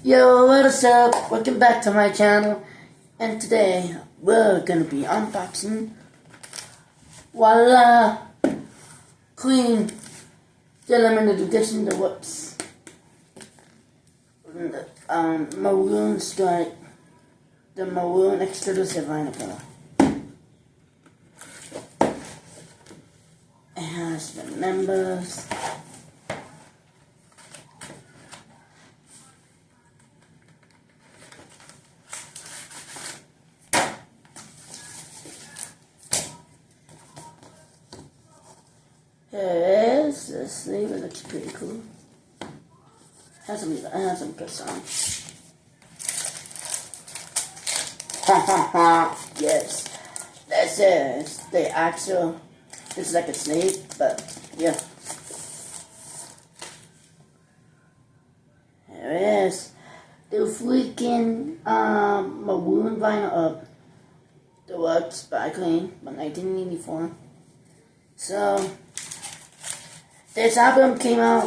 Yo, what's up? Welcome back to my channel. And today, we're gonna be unboxing voila! Clean the limited edition deluxe. Maroon skirt. The maroon exclusive vinyl. It has the members. Here it is. The sleeve, it looks pretty cool. Has some good songs. Ha ha ha! Yes, this is the actual. It's like a snake, but yeah. Here it is. The freaking maroon vinyl of the works by Clean from 1984. So this album came out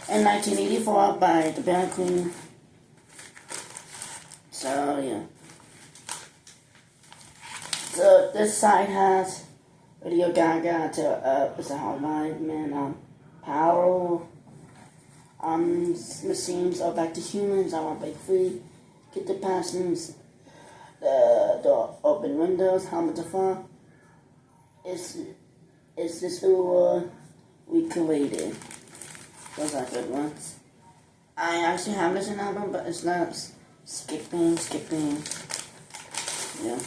in 1984 by the band Queen. So yeah. So this side has Radio Gaga to it's a hard live man, power, machines are back to humans, I want to break free, get the passions, the open windows, how much fun. It's this little we created. Those are good ones. I actually have this album, but it's not skipping. Yeah.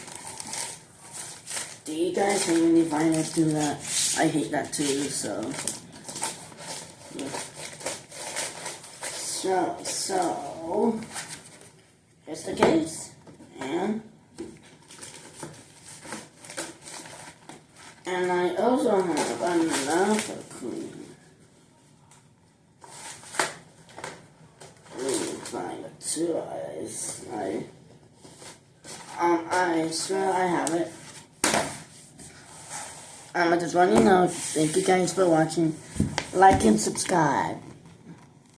Do you guys hate when vinyls do that? I hate that too, so. Yeah. So, here's the case. And I also have another Queen. Find the two eyes. I swear I have it. I just want you to know, thank you guys for watching. Like and subscribe.